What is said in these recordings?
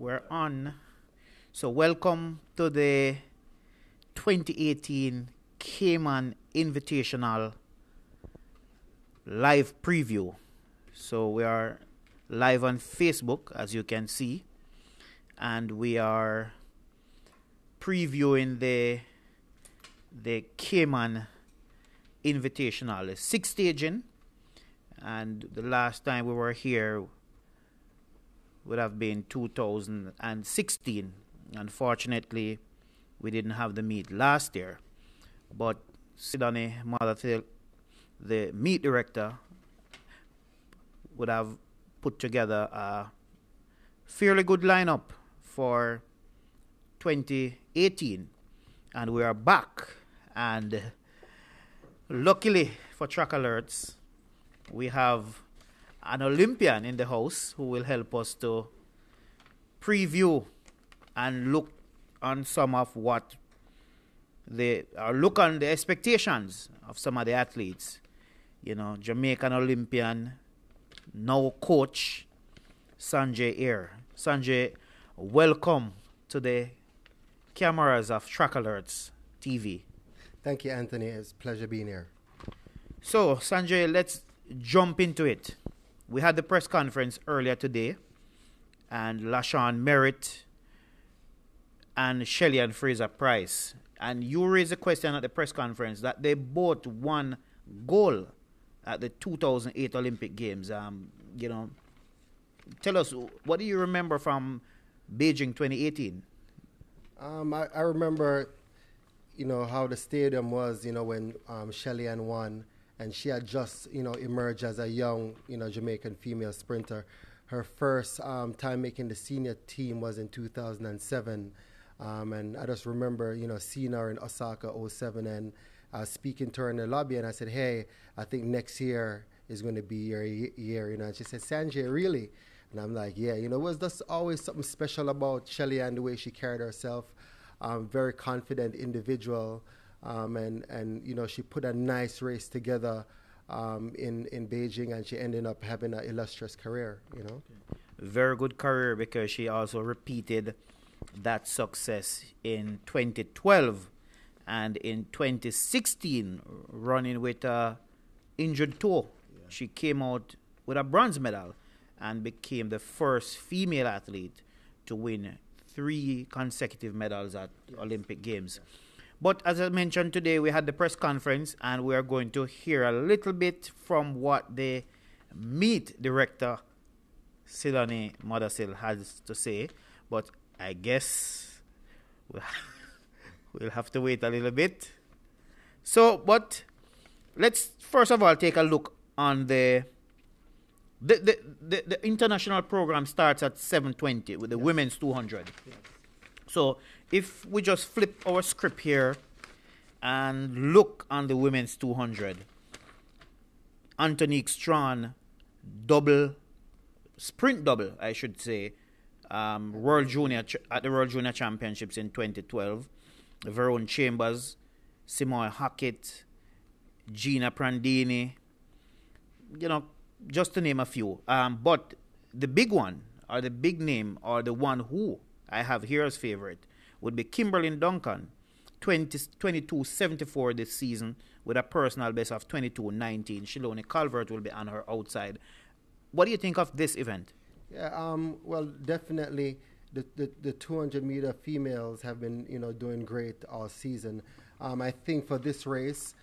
We're on. So welcome to the 2018 Cayman Invitational live preview. So we are live on Facebook, as you can see, and we are previewing the Cayman Invitational, 6th staging, and the last time we were here would have been 2016. Unfortunately, we didn't have the meet last year, but Cydonie Mothersill, the meet director, would have put together a fairly good lineup for 2018, and we are back. And luckily for Trackalerts, we have an Olympian in the house who will help us to preview and look on some of what look on the expectations of some of the athletes. You know, Jamaican Olympian, now coach, Sanjay here. Sanjay, welcome to the cameras of Trackalerts TV. Thank you, Anthony. It's a pleasure being here. So, Sanjay, let's jump into it. We had the press conference earlier today, and LaShawn Merritt and Shelly-Ann Fraser-Pryce. And you raised a question at the press conference that they both won gold at the 2008 Olympic Games. Tell us, what do you remember from Beijing 2018? I remember, how the stadium was, when Shelly-Ann won. And she had just, emerged as a young, Jamaican female sprinter. Her first time making the senior team was in 2007. And I just remember, seeing her in Osaka 07 and speaking to her in the lobby. And I said, hey, I think next year is going to be your year, And she said, Sanjay, really? And I'm like, yeah, it was just always something special about Shelly-Ann, the way she carried herself. Very confident individual. And she put a nice race together in Beijing, and she ended up having an illustrious career, Very good career, because she also repeated that success in 2012 and in 2016, running with an injured toe. Yeah. She came out with a bronze medal and became the first female athlete to win 3 consecutive medals at Olympic Games. Yeah. But as I mentioned today, we had the press conference, and we are going to hear a little bit from what the meet director, Cydonie Mothersill, has to say. But I guess we'll have to wait a little bit. So, but let's first of all take a look on the international program starts at 7:20 with the women's 200. Yes. So if we just flip our script here and look on the women's 200, Antonique Strawn sprint double, I should say, at the World Junior Championships in 2012. Verone Chambers, Simone Hackett, Gina Prandini, just to name a few. But the big one, or the big name, or the one who I have here as favorite, would be Kimberly Duncan, 22.74 this season with a personal best of 22.19. Shelly-Ann Calvert will be on her outside. What do you think of this event? Yeah, well, definitely the 200-meter females have been, doing great all season. I think for this race,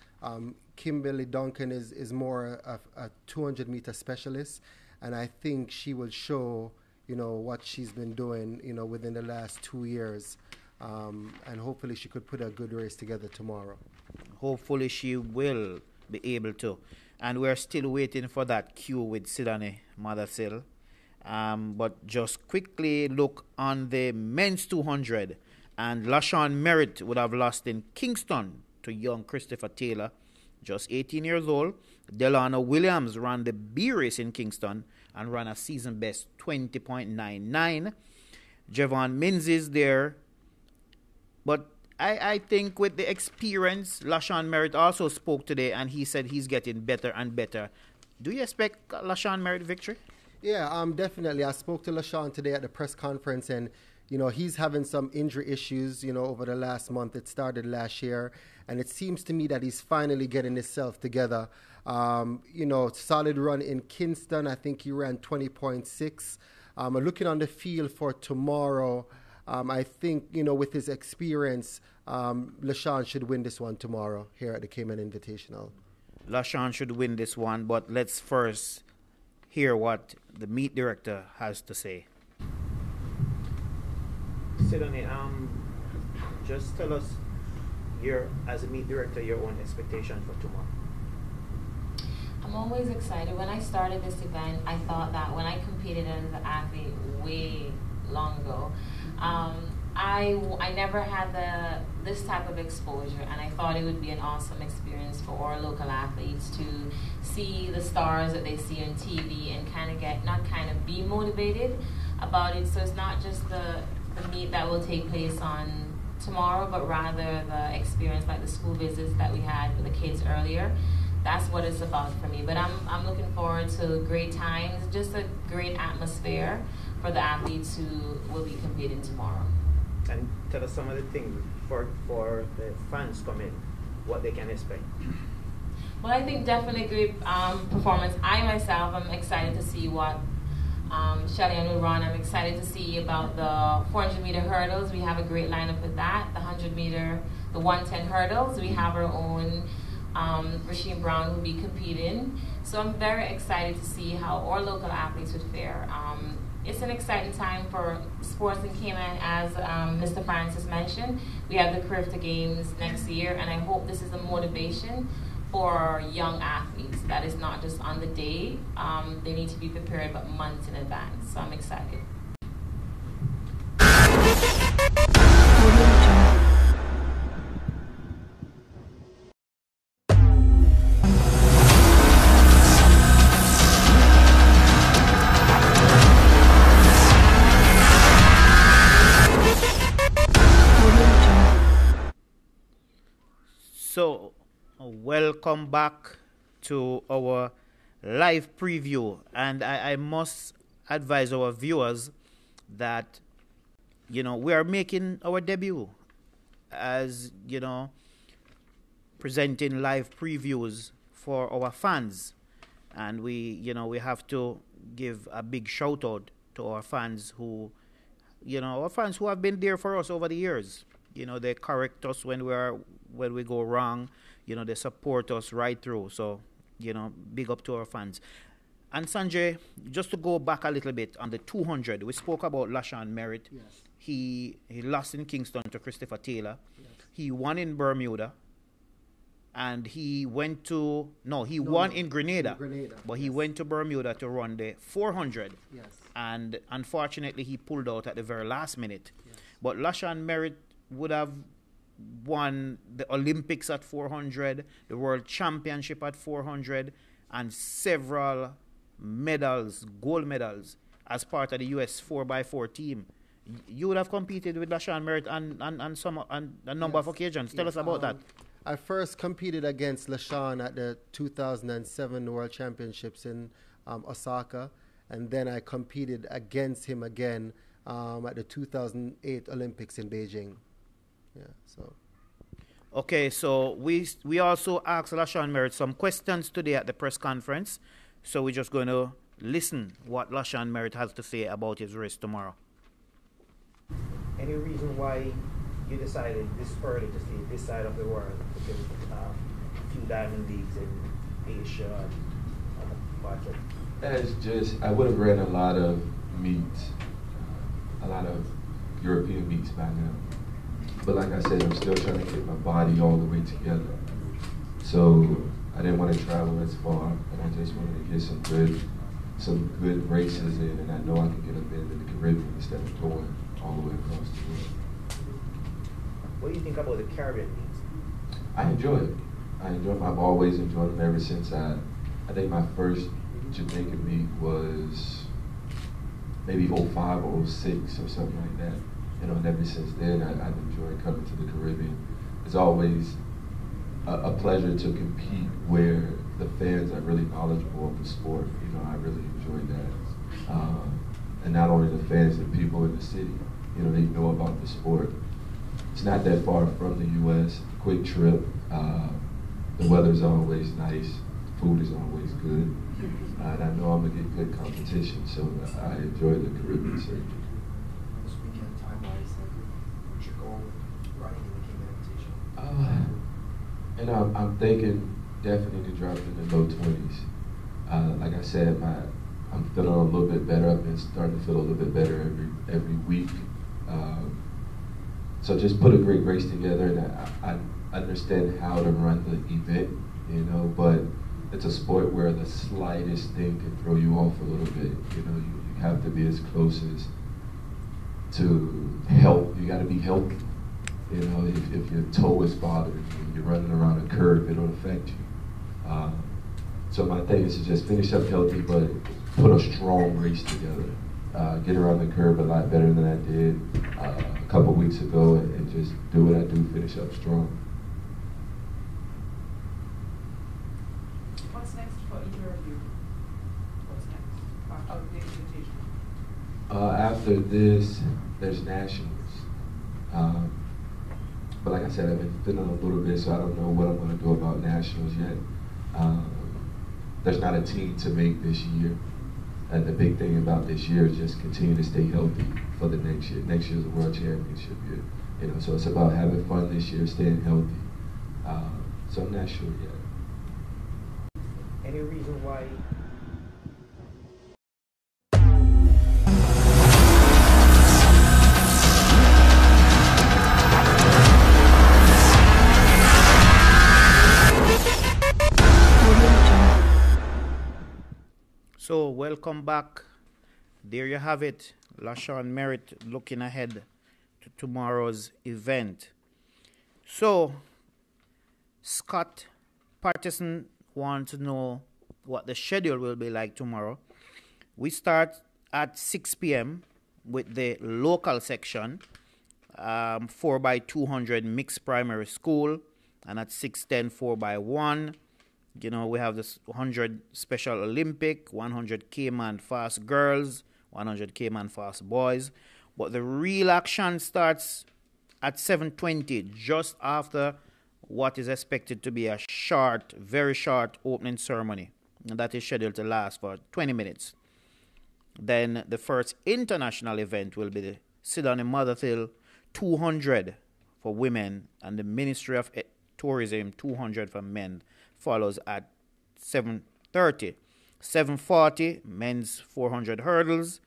Kimberly Duncan is more a 200-meter specialist, and I think she will show what she's been doing, within the last 2 years. And hopefully she could put a good race together tomorrow. Hopefully she will be able to. And we're still waiting for that cue with Cydonie Mothersill. But just quickly look on the men's 200. And LaShawn Merritt would have lost in Kingston to young Christopher Taylor, just 18 years old. Delano Williams ran the B race in Kingston and ran a season best 20.99. Javon Menzies there. But I think with the experience, LaShawn Merritt also spoke today, and he said he's getting better and better. Do you expect LaShawn Merritt victory? Yeah, definitely. I spoke to LaShawn today at the press conference, and he's having some injury issues. Over the last month. It started last year, and it seems to me that he's finally getting himself together. Solid run in Kingston. I think he ran 20.6. Looking on the field for tomorrow, I think with his experience, LaShawn should win this one tomorrow here at the Cayman Invitational. LaShawn should win this one, but let's first hear what the meet director has to say. Cydonie, just tell us as a meet director, your own expectation for tomorrow. I'm always excited. When I started this event, I thought that when I competed as an athlete way long ago, I never had this type of exposure, and I thought it would be an awesome experience for our local athletes to see the stars that they see on TV and be motivated about it. So it's not just the meet that will take place on tomorrow, but rather the experience, like the school visits that we had with the kids earlier. That's what it's about for me. But I'm looking forward to great times, just a great atmosphere for the athletes who will be competing tomorrow. And tell us some of the things for the fans coming, what they can expect. Well, I think definitely great performance. I myself am excited to see what Shelly-Ann will run. I'm excited to see about the 400-meter hurdles. We have a great lineup with that. The 100-meter, the 110 hurdles, we have our own Rasheem Brown will be competing. So I'm very excited to see how our local athletes would fare. It's an exciting time for sports in Cayman, as Mr. Francis mentioned. We have the Carifta Games next year, and I hope this is a motivation for young athletes. That is not just on the day. They need to be prepared but months in advance. So I'm excited. So, welcome back to our live preview, and I must advise our viewers that we are making our debut as presenting live previews for our fans, and we have to give a big shout out to our fans who have been there for us over the years. They correct us when we go wrong. They support us right through. So, big up to our fans. And Sanjay, just to go back a little bit on the 200, we spoke about LaShawn Merritt. Yes. He lost in Kingston to Christopher Taylor. Yes. He won in Bermuda. And he won in Grenada. But he went to Bermuda to run the 400. Yes. And unfortunately, he pulled out at the very last minute. Yes. But LaShawn Merritt would have won the Olympics at 400, the World Championship at 400, and several medals, gold medals, as part of the U.S. 4x4 team. You would have competed with LaShawn Merritt on a number of occasions. Tell us about that. I first competed against LaShawn at the 2007 World Championships in Osaka, and then I competed against him again at the 2008 Olympics in Beijing. Yeah, so. Okay, so we also asked LaShawn Merritt some questions today at the press conference. So we're just going to listen what LaShawn Merritt has to say about his race tomorrow. Any reason why you decided this early to see this side of the world? Because a few diamond leagues in Asia and other parts. I would have ran a lot of meets, a lot of European meets by now. But like I said, I'm still trying to get my body all the way together. So I didn't want to travel as far, and I just wanted to get some good races in, and I know I can get them in the Caribbean instead of going all the way across the world. What do you think about the Caribbean meets? I enjoy it. I've always enjoyed them ever since I think my first Jamaican meet was maybe 05 or 06 or something like that. And ever since then, I've enjoyed coming to the Caribbean. It's always a pleasure to compete where the fans are really knowledgeable of the sport. I really enjoy that. And not only the fans, the people in the city, you know, they know about the sport. It's not that far from the U.S., quick trip. The weather's always nice, food is always good. And I know I'm gonna get good competition, so I enjoy the Caribbean circuit. This weekend, time-wise, what's your goal riding in the Cayman Invitational? And I'm thinking definitely to drop in the low 20s. Like I said, I'm feeling a little bit better. I've been starting to feel a little bit better every week. So just put a great race together, and I understand how to run the event, you know, but it's a sport where the slightest thing can throw you off a little bit. You know, you have to be as close as to health. You got to be healthy. You know, if your toe is bothering you, you're running around a curve, it'll affect you. So my thing is to just finish up healthy, but put a strong race together. Get around the curve a lot better than I did a couple weeks ago, and just do what I do, finish up strong. What's next for either of you? What's next after the Invitational? After this, there's nationals. But like I said, I've been feeling a little bit, so I don't know what I'm going to do about nationals yet. There's not a team to make this year. And the big thing about this year is just continue to stay healthy for the next year. Next year's a world championship year. You know, so it's about having fun this year, staying healthy. So I'm not sure yet. Any reason why? So, welcome back. There you have it. LaShawn Merritt looking ahead to tomorrow's event. So, Scott Patterson wants to know what the schedule will be like tomorrow. We start at 6 p.m. with the local section, 4x200 mixed primary school, and at 6:10, 4x1. You know, we have this 100 Special Olympic, 100 Cayman Fast Girls, 100 Cayman Fast Boys. But the real action starts at 7:20, just after what is expected to be a short, very short opening ceremony. And that is scheduled to last for 20 minutes. Then the first international event will be the Cydonie Mothersill 200 for women and the Ministry of Tourism 200 for men. Follows at 7:30. 7:40, men's 400 hurdles.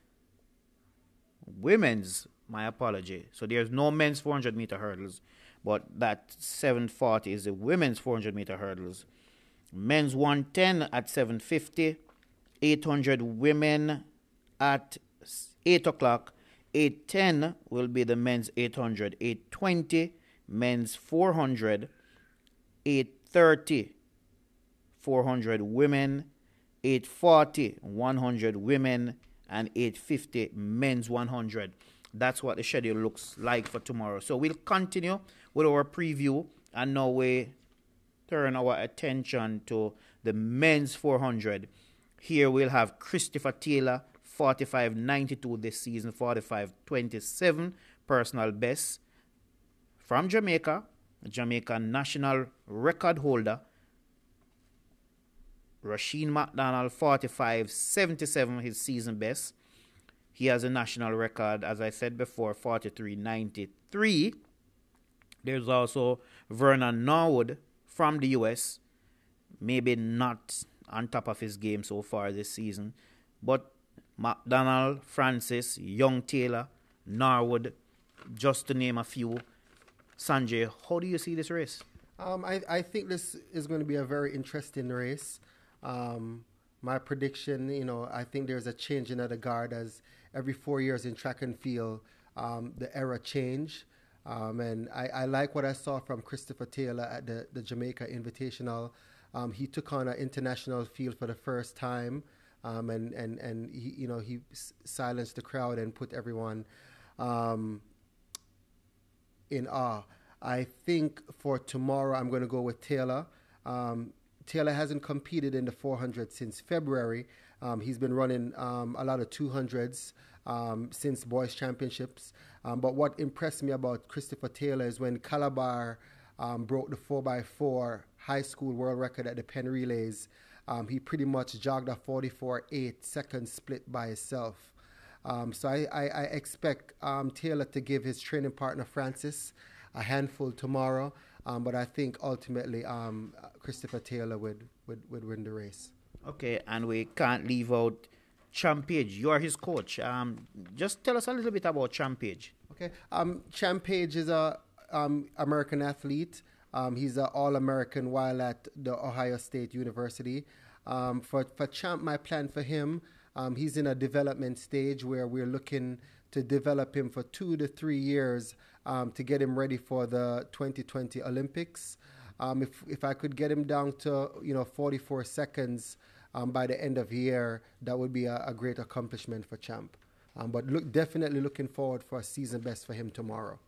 Women's, my apology. So there's no men's 400 meter hurdles, but that 7:40 is the women's 400 meter hurdles. Men's 110 at 7:50. 800 women at 8 o'clock. 8:10 will be the men's 800. 8:20, men's 400. 8:30. 400 women, 840 100 women, and 850 men's 100. That's what the schedule looks like for tomorrow. So we'll continue with our preview, and now we turn our attention to the men's 400. Here we'll have Christopher Taylor, 45.92 this season, 45.27 personal best from Jamaica, Jamaican national record holder. Rasheed McDonald, 45.77, his season best. He has a national record, as I said before, 43.93. There's also Vernon Norwood from the U.S., maybe not on top of his game so far this season, but McDonald, Francis, Young Taylor, Norwood, just to name a few. Sanjay, how do you see this race? I think this is going to be a very interesting race. My prediction, you know, I think there's a change in the guard, as every 4 years in track and field, the era change. And I like what I saw from Christopher Taylor at the Jamaica Invitational. He took on an international field for the first time, and he, you know, he silenced the crowd and put everyone in awe. I think for tomorrow, I'm going to go with Taylor. Taylor hasn't competed in the 400 since February, He's been running a lot of 200s since boys championships. But what impressed me about Christopher Taylor is when Calabar broke the 4x4 high school world record at the Penn Relays, he pretty much jogged a 44.8 second split by himself. So I expect Taylor to give his training partner Francis a handful tomorrow, but I think ultimately Christopher Taylor would win the race. Okay, and we can't leave out Champage. You are his coach. Just tell us a little bit about Champage. Okay, Champage is a American athlete. He's an All-American while at the Ohio State University. For Champ, my plan for him, he's in a development stage where we're looking to develop him for 2 to 3 years to get him ready for the 2020 Olympics. If I could get him down to 44 seconds by the end of the year, that would be a great accomplishment for Champ. But definitely looking forward for a season best for him tomorrow.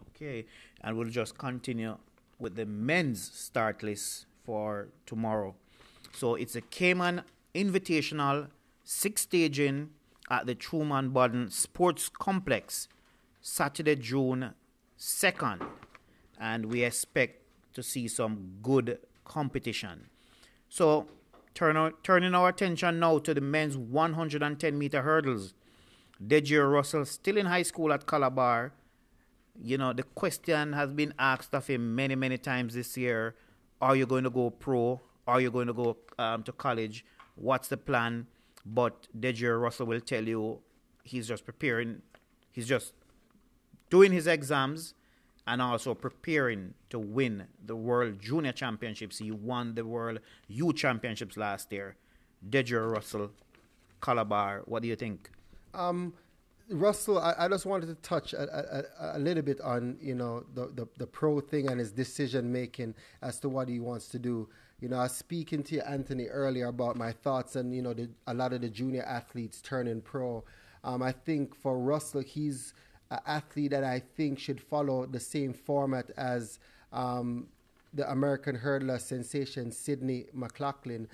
Okay, and we'll just continue with the men's start list for tomorrow. So it's a Cayman Invitational 6 staging at the Truman Bodden Sports Complex, Saturday, June 2nd. And we expect to see some good competition. So turning our attention now to the men's 110-meter hurdles. Dejir Russell, still in high school at Calabar. The question has been asked of him many, many times this year. Are you going to go pro? Are you going to go to college? What's the plan? But Dejir Russell will tell you he's just preparing. He's just doing his exams and also preparing to win the World Junior Championships. He won the World Youth Championships last year. Dejir Russell, Calabar, what do you think? Russell, I just wanted to touch a little bit on, the pro thing and his decision making as to what he wants to do. I was speaking to you, Anthony, earlier about my thoughts and, a lot of the junior athletes turning pro. I think for Russell, he's an athlete that I think should follow the same format as the American hurdler sensation, Sydney McLaughlin.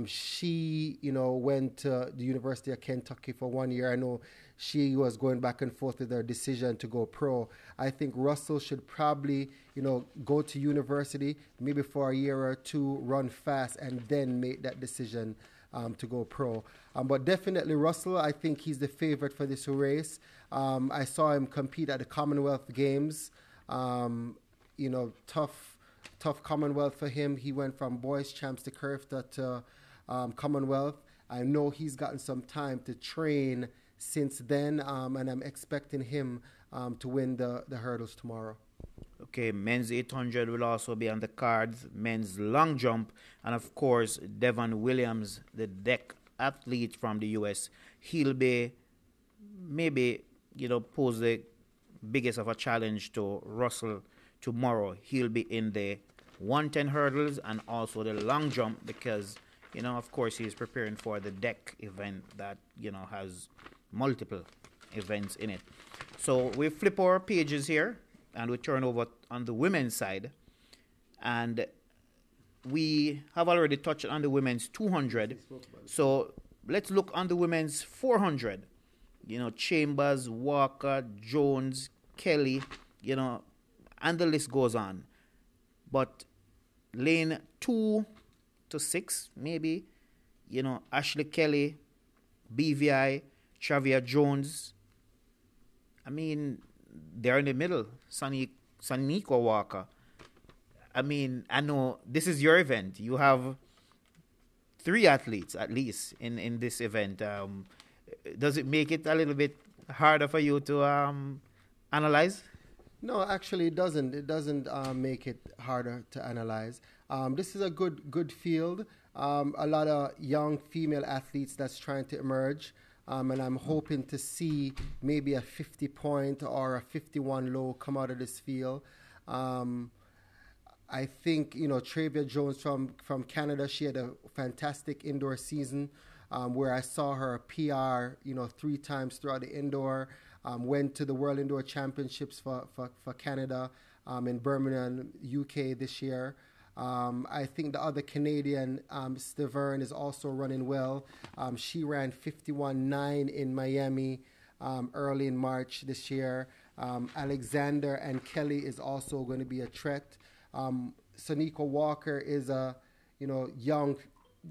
She, went to the University of Kentucky for 1 year. I know she was going back and forth with her decision to go pro. I think Russell should probably, go to university, maybe for a year or two, run fast, and then make that decision to go pro. But definitely Russell, I think he's the favorite for this race. I saw him compete at the Commonwealth Games. Tough Commonwealth for him. He went from boys champs to Curfta to Commonwealth. I know he's gotten some time to train since then, and I'm expecting him to win the hurdles tomorrow. Okay, men's 800 will also be on the cards, men's long jump, and of course, Devon Williams, the deck athlete from the U.S., he'll be maybe, pose the biggest of a challenge to Russell tomorrow. He'll be in the 110 hurdles and also the long jump because, of course, he's preparing for the deck event that, has multiple events in it. So we flip our pages here and we turn over on the women's side. And we have already touched on the women's 200. So let's look on the women's 400. Chambers, Walker, Jones, Kelly, and the list goes on. But lane 2 to 6, maybe, Ashley Kelly, BVI, Travia Jones. I mean, they're in the middle. Saniko Walker. I mean, I know this is your event. You have 3 athletes at least in this event. Does it make it a little bit harder for you to analyze? No, actually, it doesn't. It doesn't make it harder to analyze. This is a good field. A lot of young female athletes that's trying to emerge. And I'm hoping to see maybe a 50-point or a 51 low come out of this field. I think, Travia Jones from Canada, she had a fantastic indoor season where I saw her PR, 3 times throughout the indoor. Went to the World Indoor Championships for Canada in Birmingham, UK this year. I think the other Canadian, Stavern, is also running well. She ran 51.9 in Miami early in March this year. Alexander and Kelly is also going to be a threat. Sonika Walker is a young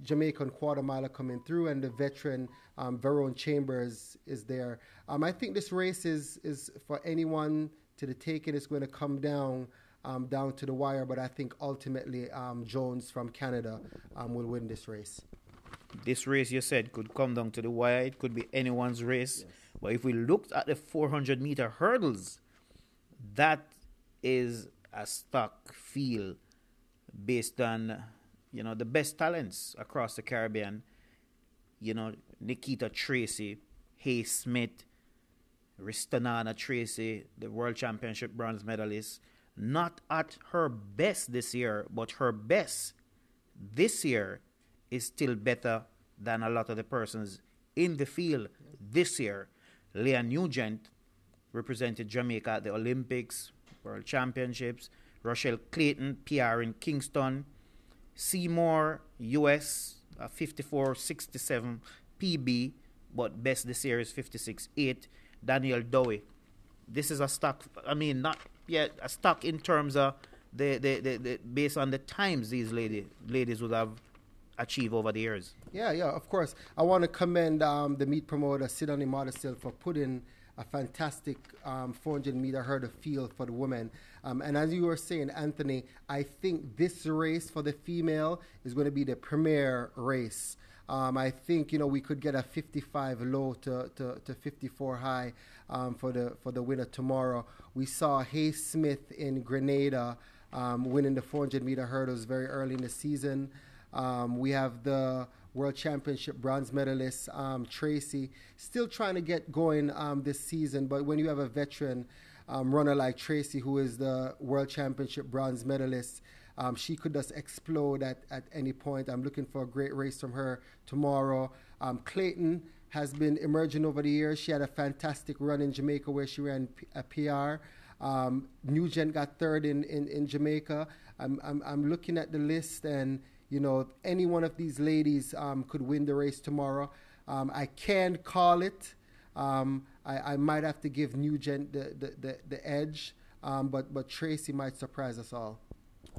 Jamaican quarter miler coming through, and the veteran Verone Chambers is there. I think this race is for anyone to the taking. It's going to come down to the wire, but I think ultimately Jones from Canada will win this race. This race, you said, could come down to the wire. It could be anyone's race. Yes. But if we looked at the 400-meter hurdles, that is a stock field based on, the best talents across the Caribbean. Nikita Tracey, Hay Smith, Ristananna Tracey, the World Championship bronze medalist, not at her best this year, but her best this year is still better than a lot of the persons in the field this year. Leah Nugent represented Jamaica at the Olympics, World Championships. Rochelle Clayton, PR in Kingston. Seymour, US, 54.67 PB, but best this year is 56.8. Daniel Dowie. This is a stock, not yet a stock in terms of the based on the times these ladies would have achieved over the years. Yeah, of course. I want to commend the meet promoter, Cydonie Mothersill, for putting a fantastic 400-meter hurdle field for the women. And as you were saying, Anthony, I think this race for the female is going to be the premier race. I think we could get a 55 low to 54 high for the winner tomorrow. We saw Hay Smith in Grenada winning the 400-meter hurdles very early in the season. We have the World Championship bronze medalist Tracey still trying to get going this season, but when you have a veteran runner like Tracey, who is the World Championship bronze medalist, she could just explode at any point. I'm looking for a great race from her tomorrow. Clayton has been emerging over the years. She had a fantastic run in Jamaica where she ran a PR. Nugent got third in Jamaica. I'm looking at the list, and any one of these ladies could win the race tomorrow. I can't call it. I might have to give Nugent the edge, but Tracey might surprise us all.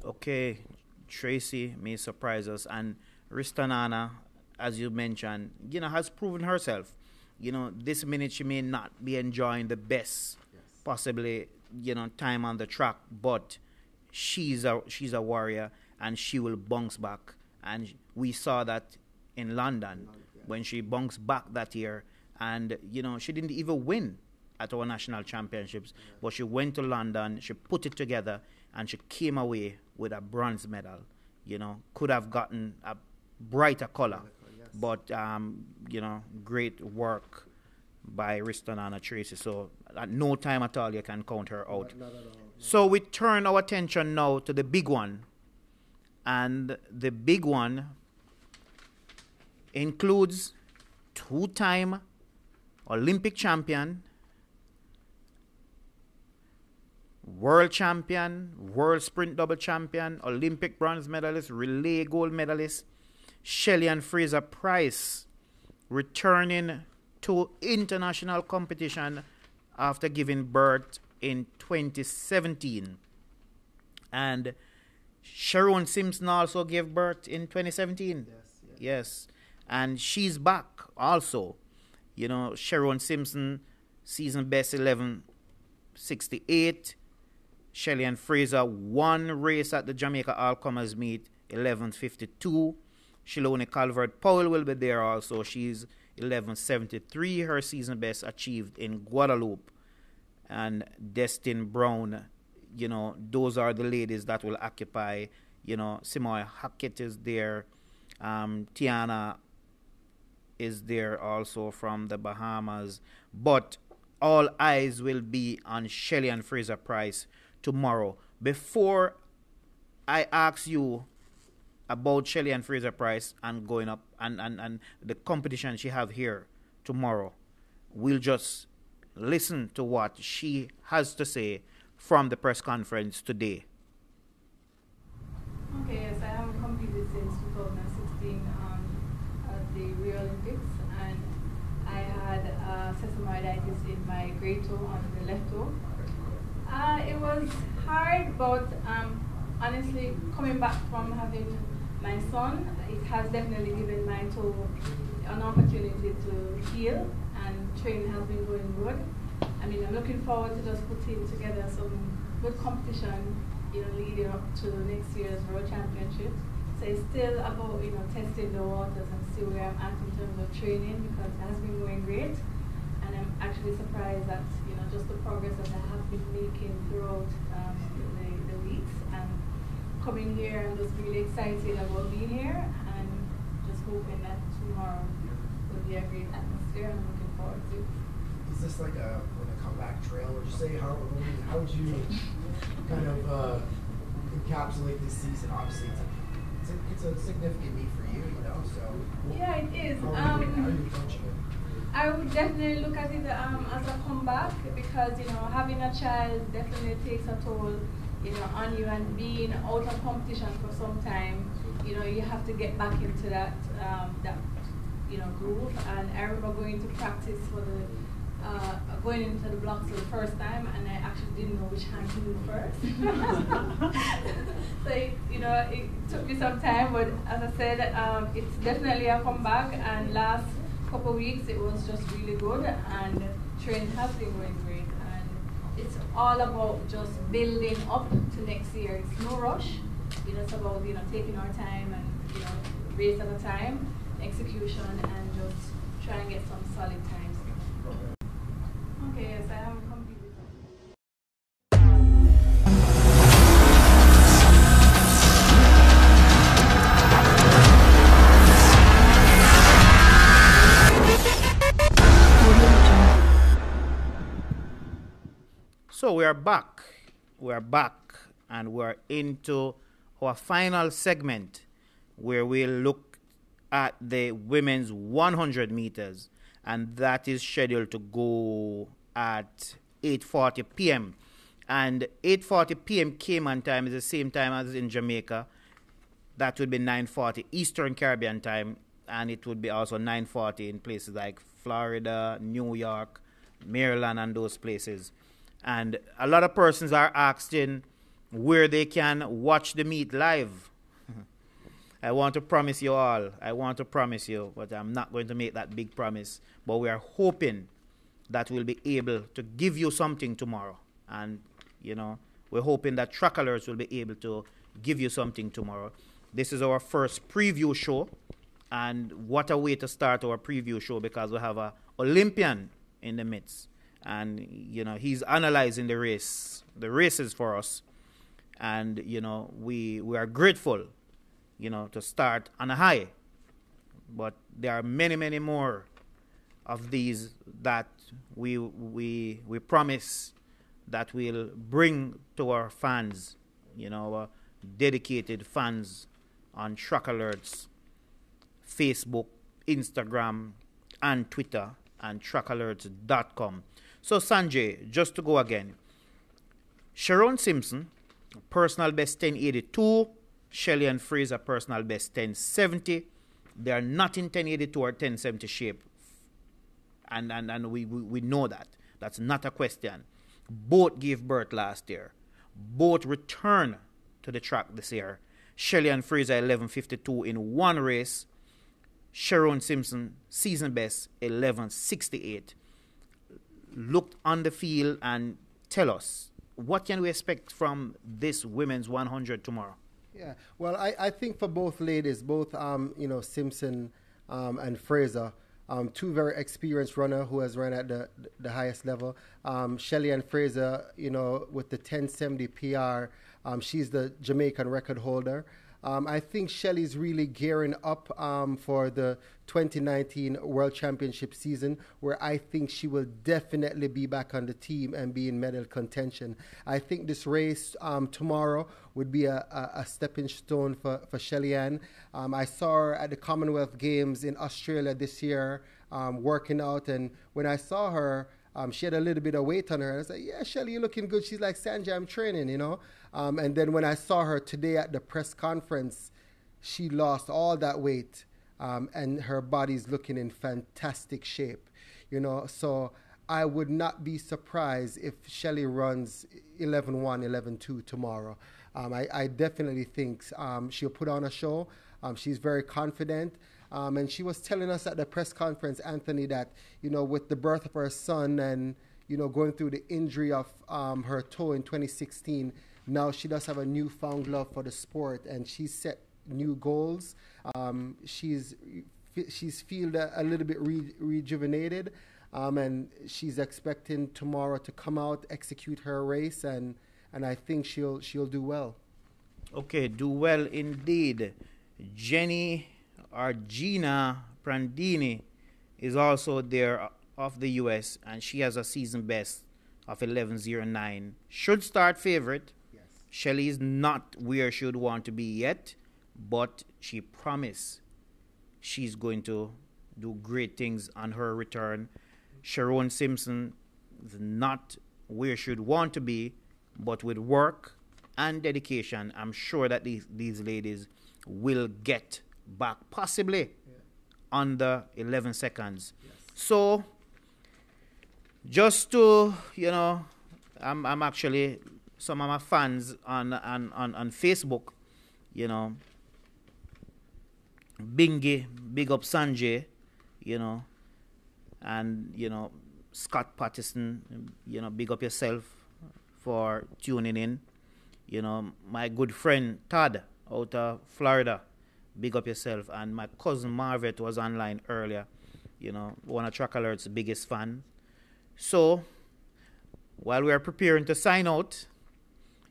Okay, Tracey may surprise us, and Ristananna, as you mentioned, has proven herself. This minute she may not be enjoying the best, possibly, time on the track, but she's a warrior, and she will bounce back. And we saw that in London when she bounced back that year, and she didn't even win at our national championships, but she went to London, she put it together, and she came away with a bronze medal. Could have gotten a brighter color, but great work by Ristananna Tracey. So at no time at all you can count her out. Not at all. So we turn our attention now to the big one, and the big one includes two-time Olympic champion, world champion, world sprint double champion, Olympic bronze medalist, relay gold medalist, Shelly-Ann Fraser-Pryce, returning to international competition after giving birth in 2017. And Sharon Simpson also gave birth in 2017. Yes. And she's back also. Sharon Simpson, season best 11:68. Shelly-Ann Fraser won race at the Jamaica All-Comers meet 11:52. Shiloni Calvert-Powell will be there also. She's 11:73. Her season best achieved in Guadeloupe. And Destin Brown, those are the ladies that will occupy. Simoy Hackett is there. Tiana is there also from the Bahamas. But all eyes will be on Shelly-Ann Fraser-Pryce tomorrow. Before I ask you about Shelly-Ann Fraser-Pryce and going up and the competition she have here tomorrow, we'll just listen to what she has to say from the press conference today. Okay, sesamoiditis in my great toe on the left toe. It was hard, but honestly, coming back from having my son, it has definitely given my toe an opportunity to heal, and training has been going good. I mean, I'm looking forward to just putting together some good competition, leading up to next year's World Championship. So it's still about, testing the waters and see where I'm at in terms of training, because it has been going great. And I'm actually surprised at, just the progress that I have been making throughout the weeks. And coming here, I'm just really excited about being here, and just hoping that tomorrow will be a great atmosphere, and I'm looking forward to it. Is this like a comeback trail, or just say how would you kind of encapsulate this season? Obviously, it's a significant meet for you, So yeah, it is. How are you approaching it? I would definitely look at it as a comeback, because having a child definitely takes a toll, on you, and being out of competition for some time, you have to get back into that groove. And I remember going to practice for going into the blocks for the first time, and I actually didn't know which hand to do first. So it took me some time, but as I said, it's definitely a comeback. And last couple of weeks it was just really good, and training has been going great. And it's all about just building up to next year. It's no rush. It's about taking our time and race at a time, execution, and just try and get some solid times. Okay, yes, I haven't competed. So we are back. And we're into our final segment, where we'll look at the women's 100 meters, and that is scheduled to go at 8:40 p.m. And 8:40 p.m. Cayman time is the same time as in Jamaica. That would be 9:40 Eastern Caribbean time, and it would be also 9:40 in places like Florida, New York, Maryland, and those places. And a lot of persons are asking where they can watch the meet live. I want to promise you, but I'm not going to make that big promise. But we are hoping that we'll be able to give you something tomorrow. And, we're hoping that Trackalerts will be able to give you something tomorrow. This is our first preview show. And what a way to start our preview show, because we have an Olympian in the midst. And, he's analyzing the races for us. And, we are grateful, to start on a high. But there are many, many more of these that we promise that we'll bring to our fans, our dedicated fans on Trackalerts, Facebook, Instagram, and Twitter, and trackalerts.com. So, Sanjay, just to go again. Sharon Simpson, personal best 1082. Shelly-Ann Fraser, personal best 1070. They are not in 1082 or 1070 shape. And we know that. That's not a question. Both gave birth last year. Both return to the track this year. Shelly-Ann Fraser, 11:52 in one race. Sharon Simpson, season best, 11:68. Look on the field and tell us, what can we expect from this women's 100 tomorrow? Yeah, well, I think for both ladies, both Simpson and Fraser, two very experienced runners who has run at the highest level. Shelly-Ann Fraser, with the 1070 PR, she's the Jamaican record holder. I think Shelly's really gearing up for the 2019 World Championship season, where I think she will definitely be back on the team and be in medal contention. I think this race tomorrow would be a stepping stone for Shelly-Ann. I saw her at the Commonwealth Games in Australia this year working out, and when I saw her, she had a little bit of weight on her. And I said, yeah, Shelly, you're looking good. She's like, Sanjay, I'm training, And then when I saw her today at the press conference, she lost all that weight, and her body's looking in fantastic shape. So I would not be surprised if Shelly runs 11-1, 11-2 tomorrow. I definitely think she'll put on a show. She's very confident. And she was telling us at the press conference, Anthony, that, with the birth of her son and, going through the injury of her toe in 2016, now she does have a newfound love for the sport, and she's set new goals. She's feel a little bit rejuvenated, and she's expecting tomorrow to come out, execute her race, and I think she'll do well. Okay, do well indeed. Jenny Argina Prandini is also there of the U.S., and she has a season best of 11:09. Should start favorite. Yes. Shelly is not where she would want to be yet, but she promised she's going to do great things on her return. Sharon Simpson is not where she would want to be, but with work and dedication, I'm sure that these ladies will get back, possibly under 11 seconds. Yes. So, just to, I'm actually, some of my fans on Facebook, Bingy, big up Sanjay, and, Scott Patterson, big up yourself for tuning in. My good friend Todd out of Florida, big up yourself. And my cousin Marvet was online earlier, one of Trackalerts' biggest fan. So, while we are preparing to sign out,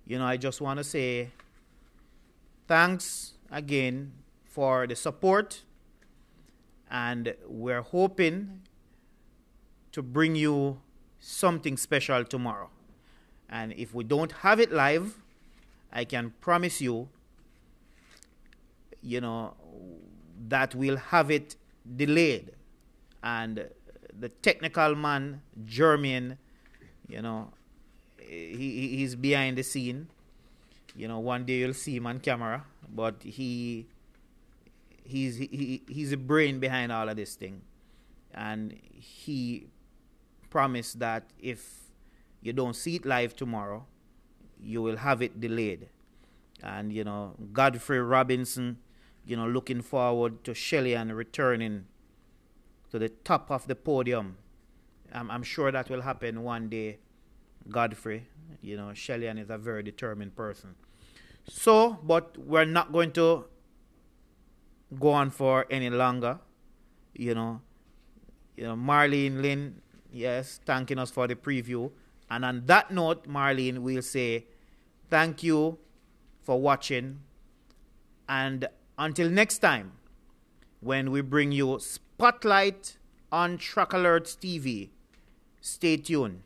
I just want to say thanks again for the support, and we're hoping to bring you something special tomorrow. And if we don't have it live, I can promise you, that we'll have it delayed. And the technical man, Jermaine, he's behind the scene. One day you'll see him on camera, but he's the brain behind all of this thing. And he promised that if you don't see it live tomorrow, you will have it delayed. And, Godfrey Robinson, looking forward to Shelly-Ann returning to the top of the podium. I'm sure that will happen one day, Godfrey. Shelly-Ann is a very determined person. So, but we're not going to go on for any longer. Marlene Lynn, yes, thanking us for the preview. And on that note, Marlene, we'll say thank you for watching. And until next time, when we bring you Spotlight on Trackalerts TV, stay tuned.